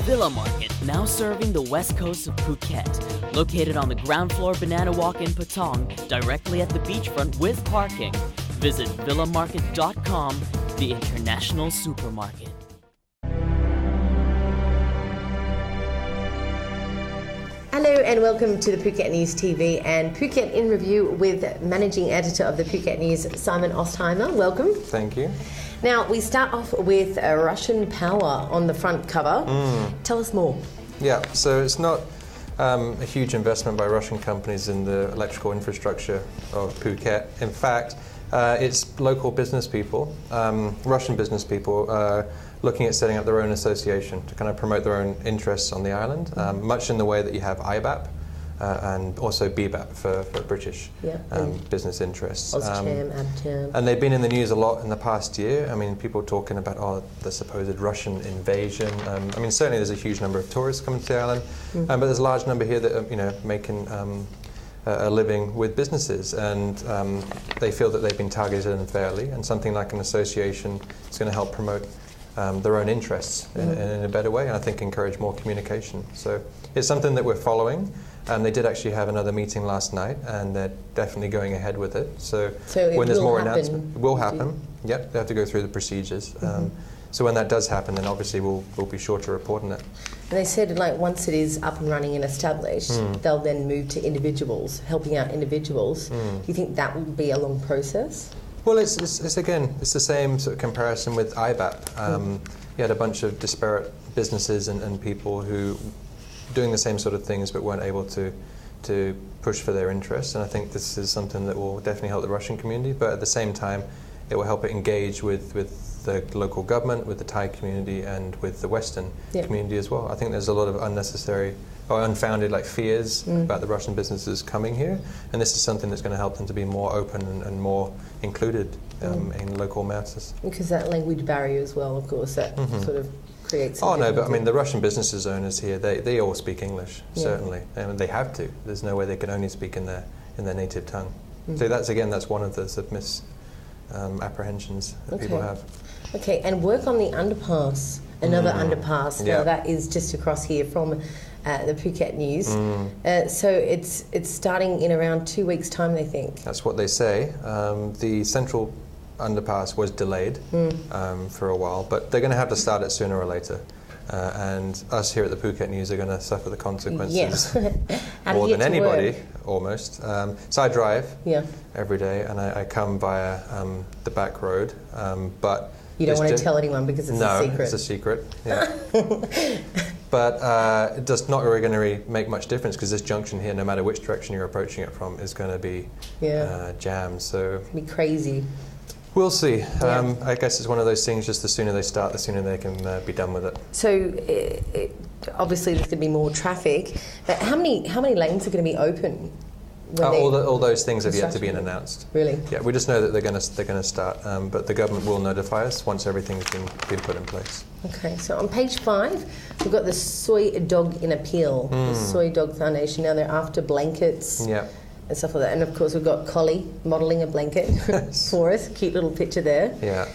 Villa Market, now serving the west coast of Phuket. Located on the ground floor Banana Walk in Patong, directly at the beachfront with parking. Visit villamarket.com, the international supermarket. Hello and welcome to the Phuket News TV and Phuket in Review with Managing Editor of the Phuket News, Simon Ostheimer. Welcome. Thank you. Now, we start off with Russian power on the front cover. Tell us more. Yeah, so it's not a huge investment by Russian companies in the electrical infrastructure of Phuket. In fact, it's local business people, Russian business people, looking at setting up their own association to kind of promote their own interests on the island, much in the way that you have IBAP and also BBAP for British business interests. And they've been in the news a lot in the past year. I mean, people talking about the supposed Russian invasion. I mean, certainly there's a huge number of tourists coming to the island, but there's a large number here that are, making a living with businesses, and they feel that they've been targeted unfairly, and something like an association is going to help promote their own interests in a better way, and I think encourage more communication. So it's something that we're following. They did actually have another meeting last night, and they're definitely going ahead with it. So when there's more announcement, it will happen. Yep, they have to go through the procedures. So when that does happen, then obviously we'll be sure to report on it. And they said, like, once it is up and running and established, they'll then move to individuals, helping out individuals. Do you think that will be a long process? Well, it's the same sort of comparison with IBAP. You had a bunch of disparate businesses and people who doing the same sort of things but weren't able to push for their interests, and I think this is something that will definitely help the Russian community, but at the same time it will help it engage with the local government, with the Thai community, and with the Western community as well. I think there's a lot of unnecessary or unfounded fears about the Russian businesses coming here, and this is something that's going to help them to be more open and more included in local matters. Because that language barrier as well, of course, that sort of creates... Oh no, but I mean the Russian businesses owners here, they all speak English, certainly, and they have to. There's no way they can only speak in their native tongue. So that's one of the misapprehensions that people have. Okay, and work on the underpass, another underpass. Now that is just across here from the Phuket News. So it's starting in around 2 weeks' time, they think. That's what they say. The central underpass was delayed for a while, but they're going to have to start it sooner or later. And us here at the Phuket News are going to suffer the consequences more than anybody, almost. So I drive every day, and I come via the back road, but... You don't want to tell anyone because it's a secret. No, it's a secret, But it's just not really going to make much difference, because this junction here, no matter which direction you're approaching it from, is going to be jammed. So it'll be crazy. We'll see. I guess it's one of those things, just the sooner they start, the sooner they can be done with it. So obviously there's going to be more traffic, but how many lanes are going to be open? All those things have yet to be announced. Really? Yeah, we just know that they're going to start, but the government will notify us once everything's been put in place. Okay, so on page 5, we've got the Soy Dog in Appeal, the Soy Dog Foundation. Now they're after blankets and stuff like that. And of course we've got Collie modelling a blanket for us. Cute little picture there. Yeah.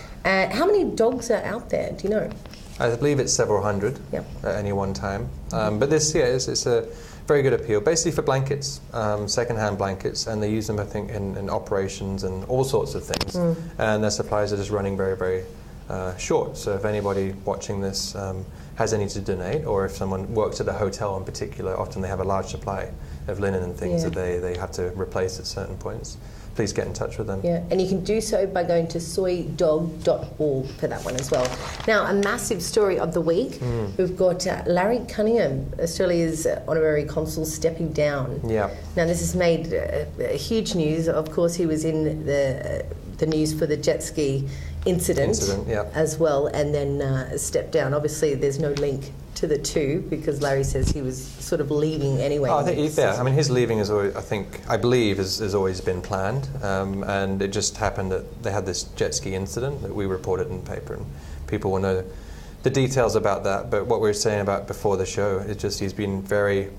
How many dogs are out there? Do you know? I believe it's several hundred at any one time. But this, it's a very good appeal, basically for blankets, second-hand blankets, and they use them, I think, in operations and all sorts of things. And their supplies are just running very, very short. So if anybody watching this has any to donate, or if someone works at a hotel in particular, often they have a large supply of linen and things that they have to replace at certain points. Please get in touch with them. Yeah, and you can do so by going to soydog.org for that one as well. Now, a massive story of the week. We've got Larry Cunningham, Australia's honorary consul, stepping down. Yeah. Now, this has made huge news. Of course, he was in the news for the jet ski incident as well, and then stepped down. Obviously, there's no link to the two, because Larry says he was sort of leaving anyway. I think I mean, his leaving is always, I believe has always been planned, and it just happened that they had this jet ski incident that we reported in the paper, and people will know the details about that. But what we were saying about before the show is just he's been very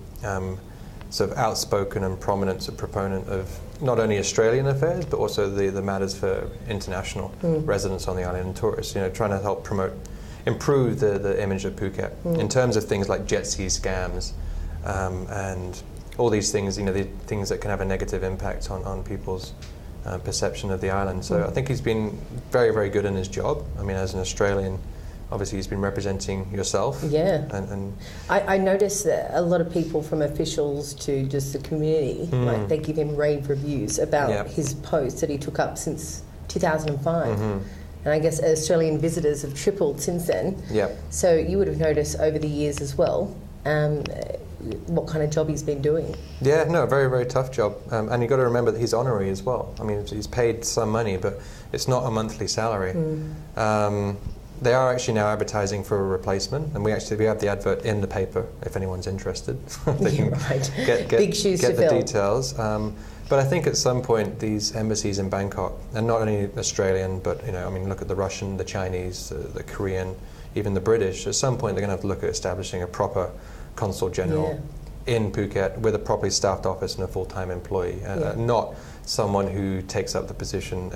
sort of outspoken and prominent proponent of not only Australian affairs, but also the matters for international residents on the island and tourists. Trying to help promote improve the image of Phuket in terms of things like jet ski scams and all these things, the things that can have a negative impact on people's perception of the island. So I think he's been very, very good in his job. I mean, as an Australian, obviously he's been representing yourself. Yeah. And I noticed that a lot of people, from officials to just the community, like they give him rave reviews about his post that he took up since 2005. And I guess Australian visitors have tripled since then. So you would have noticed over the years as well what kind of job he's been doing. Yeah, no, a very, very tough job. And you've got to remember that he's honorary as well. I mean, he's paid some money, but it's not a monthly salary. They are actually now advertising for a replacement, and we have the advert in the paper if anyone's interested. They can get Big shoes get to the fill. details. But I think at some point these embassies in Bangkok, and not only Australian, but I mean, look at the Russian, the Chinese, the Korean, even the British. At some point they're going to have to look at establishing a proper consul general in Phuket with a properly staffed office and a full-time employee, not someone who takes up the position,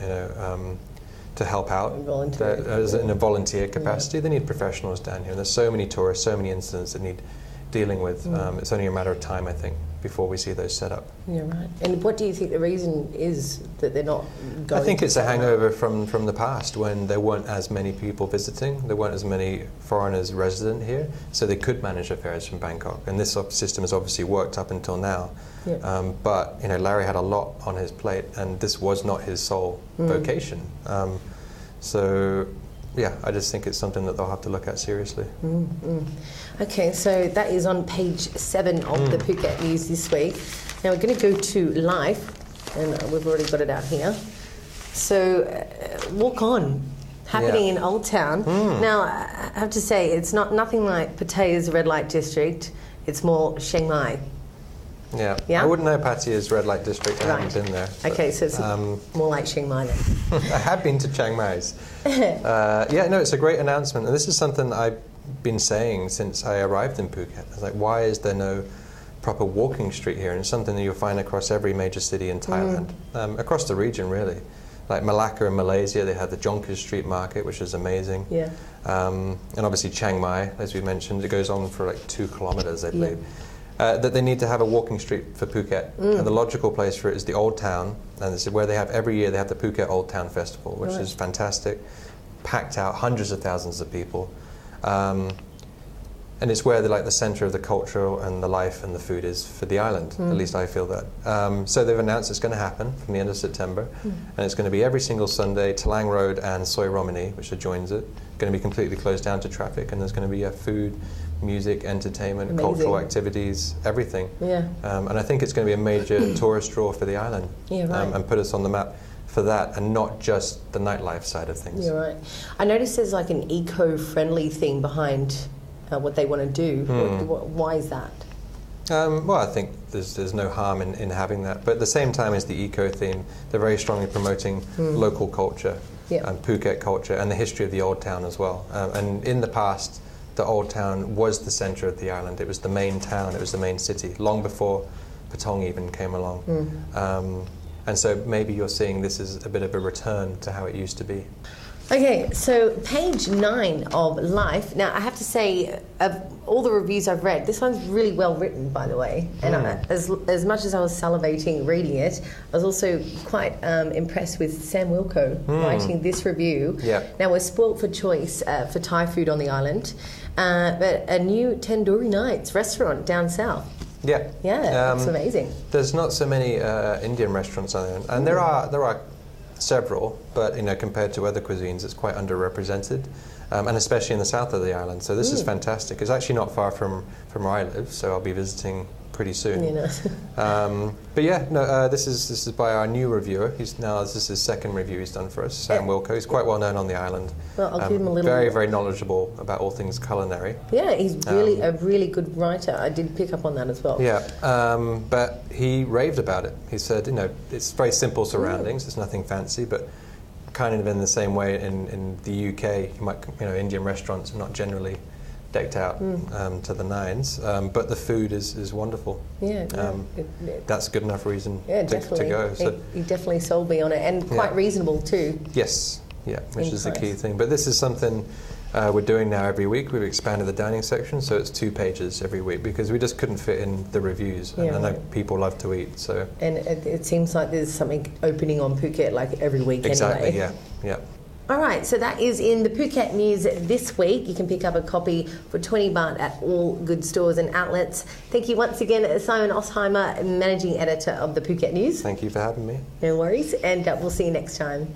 to help out as in a volunteer capacity. They need professionals down here. And there's so many tourists, so many incidents that need dealing with. It's only a matter of time, I think, before we see those set up. Yeah, right. And what do you think the reason is that they're not going? I think it's a hangover from the past when there weren't as many people visiting, there weren't as many foreigners resident here, so they could manage affairs from Bangkok. And this system has obviously worked up until now. But Larry had a lot on his plate, and this was not his sole vocation. So yeah, I just think it's something that they'll have to look at seriously. Okay, so that is on page 7 of the Phuket News this week. Now we're going to go to Life, and we've already got it out here. So Walk On, happening in Old Town. Now I have to say, it's nothing like Pattaya's red light district. It's more Chiang Mai. Yeah. I wouldn't know Pattaya's red light district. I haven't been there. Okay, so it's more like Chiang Mai then. I have been to Chiang Mai's. It's a great announcement, and this is something I've been saying since I arrived in Phuket. I was like, why is there no proper walking street here? And it's something that you'll find across every major city in Thailand, across the region really. Like Malacca in Malaysia, they have the Jonkers Street Market, which is amazing. And obviously Chiang Mai, as we mentioned, it goes on for like 2 kilometers, I believe. That they need to have a walking street for Phuket, and the logical place for it is the Old Town, and this is where every year they have the Phuket Old Town Festival, which is fantastic, packed out, hundreds of thousands of people, and it's where the centre of the culture and the life and the food is for the island. At least I feel that. So they've announced it's going to happen from the end of September, and it's going to be every single Sunday. Talang Road and Soi Romani, which adjoins it, going to be completely closed down to traffic, and there's going to be food, music, entertainment, cultural activities, everything. And I think it's going to be a major tourist draw for the island, and put us on the map for that, and not just the nightlife side of things. You're right. I noticed there's like an eco-friendly thing behind what they want to do. Why is that? Well, I think there's no harm in having that, but at the same time as the eco theme, they're very strongly promoting local culture and Phuket culture and the history of the Old Town as well. And in the past, the Old Town was the centre of the island. It was the main town, it was the main city, long before Patong even came along. And so maybe you're seeing this as a bit of a return to how it used to be. Okay, so page 9 of Life. Now, I have to say, of all the reviews I've read, this one's really well written, by the way. And as much as I was salivating reading it, I was also quite impressed with Sam Wilco writing this review. Now, we're spoilt for choice for Thai food on the island, but a new Tandoori Nights restaurant down south. It's amazing. There's not so many Indian restaurants on there, and there are several, but compared to other cuisines, it's quite underrepresented, and especially in the south of the island. So this is fantastic. It's actually not far from where I live, so I'll be visiting pretty soon. But this is by our new reviewer. This is his second review he's done for us, Sam Wilco. He's quite well known on the island. Well, I'll give him a little. Very, very knowledgeable about all things culinary. Yeah, he's really a really good writer. I did pick up on that as well. But he raved about it. He said, it's very simple surroundings. It's nothing fancy, but kind of in the same way in the UK, Indian restaurants are not generally decked out to the nines, but the food is wonderful. That's good enough reason to go. So he definitely sold me on it, and quite reasonable too. Yes, which is the key thing. But this is something we're doing now every week. We've expanded the dining section, so it's 2 pages every week because we just couldn't fit in the reviews. And I know people love to eat, so. And it seems like there's something opening on Phuket like every week exactly, anyway. yeah. All right, so that is in the Phuket news this week. You can pick up a copy for 20 baht at all good stores and outlets. Thank you once again, Simon Ostheimer, Managing Editor of the Phuket News. Thank you for having me. No worries, and we'll see you next time.